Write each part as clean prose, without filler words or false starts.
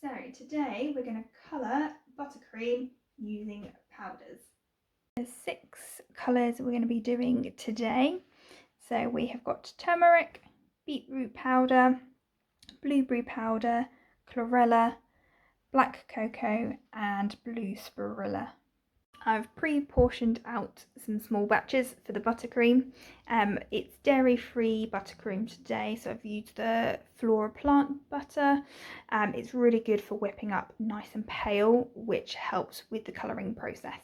So today we're going to colour buttercream using powders. There's 6 colours we're going to be doing today. So we have got turmeric, beetroot powder, blueberry powder, chlorella, black cocoa and blue spirula. I've pre-portioned out some small batches for the buttercream. It's dairy-free buttercream today, so I've used the flora plant butter. It's really good for whipping up nice and pale, which helps with the colouring process.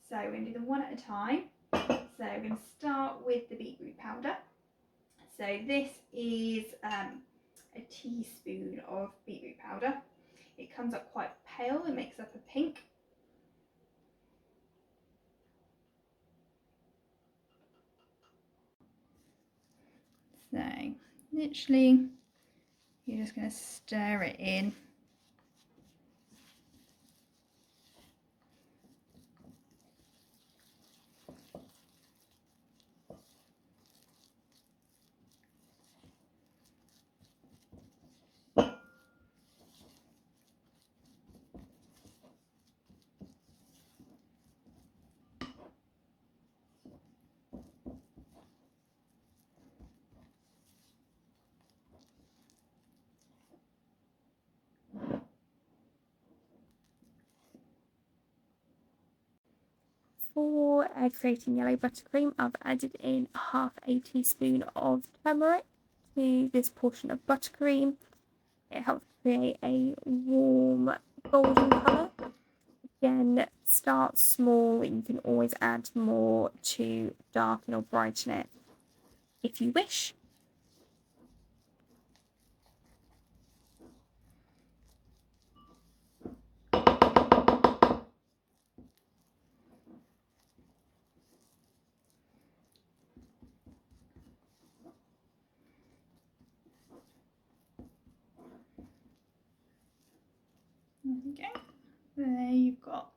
So we're going to do them one at a time. So we're going to start with the beetroot powder. So this is a teaspoon of beetroot powder. It comes up quite pale, it makes up a pink. So literally you're just going to stir it in. For creating yellow buttercream, I've added in half a teaspoon of turmeric to this portion of buttercream. It helps create a warm golden colour. Again, start small. You can always add more to darken or brighten it if you wish. Okay, there you've got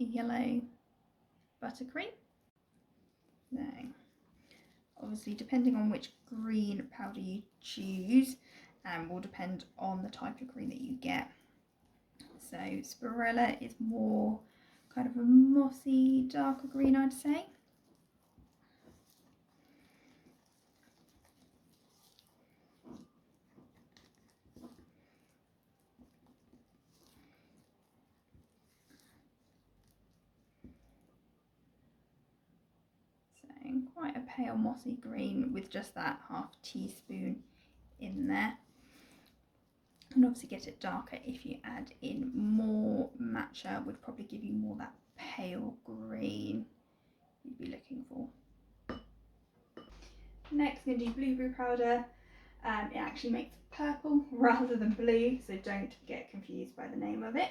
a yellow buttercream. There. Obviously, depending on which green powder you choose, will depend on the type of green that you get. So spirula is more kind of a mossy, darker green, I'd say. Quite a pale mossy green with just that half teaspoon in there. And obviously get it darker if you add in more matcha, would probably give you more that pale green you'd be looking for. Next, I'm going to do blueberry powder. It actually makes purple rather than blue, so don't get confused by the name of it.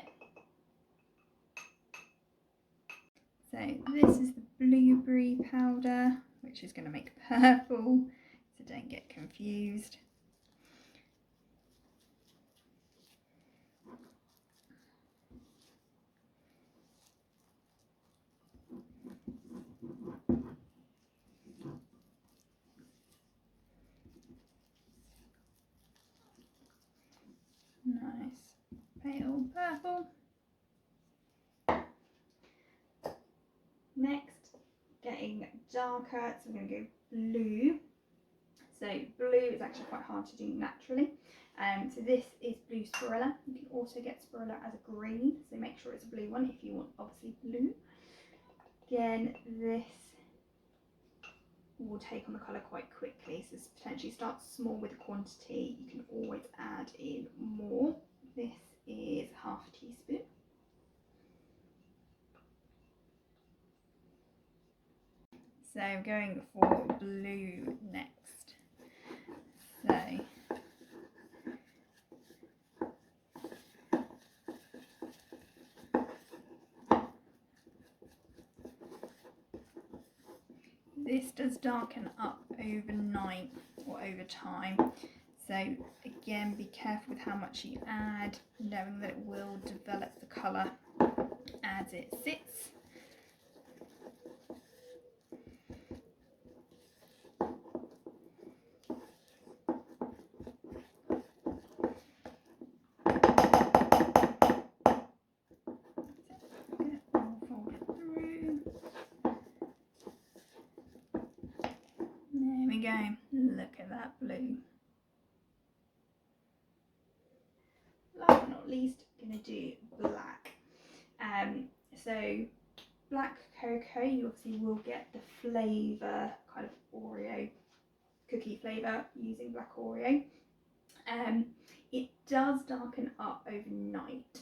So this is the blueberry powder, which is going to make purple, so don't get confused. Nice pale purple. Next, getting darker, so I'm going to go blue. So blue is actually quite hard to do naturally. So this is blue spirula. You can also get spirula as a green, so make sure it's a blue one if you want obviously blue. Again, this will take on the colour quite quickly, so potentially start small with the quantity. You can always add in more. This is half a teaspoon. So I'm going for blue next. So this does darken up overnight or over time. So again, be careful with how much you add, knowing that it will develop the colour as it sits. least, I'm going to do black. So black cocoa, you obviously will get the flavour, kind of Oreo cookie flavour using black Oreo. It does darken up overnight,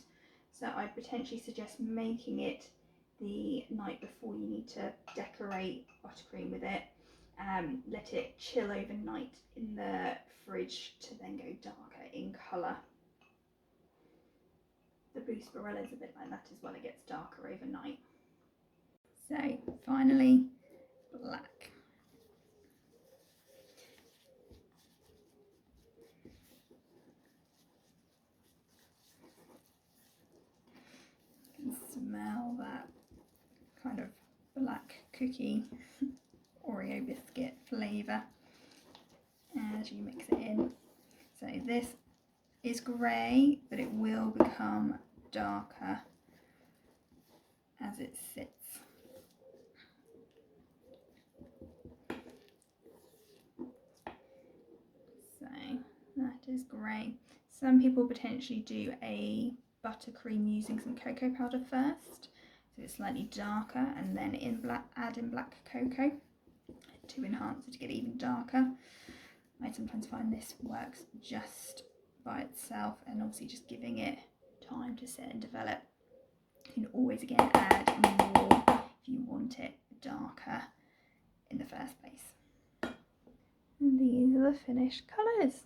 so I'd potentially suggest making it the night before you need to decorate buttercream with it. Let it chill overnight in the fridge to then go darker in colour. The blue spirilla is a bit like that as well, it gets darker overnight. So finally, black. You can smell that kind of black cookie Oreo biscuit flavour as you mix it in. So this is grey, but it will become darker as it sits. So that is grey. Some people potentially do a buttercream using some cocoa powder first, so it's slightly darker, and then add in black cocoa to enhance it to get even darker. I sometimes find this works just by itself, and obviously just giving it time to sit and develop. You can always again add more if you want it darker in the first place. And these are the finished colours.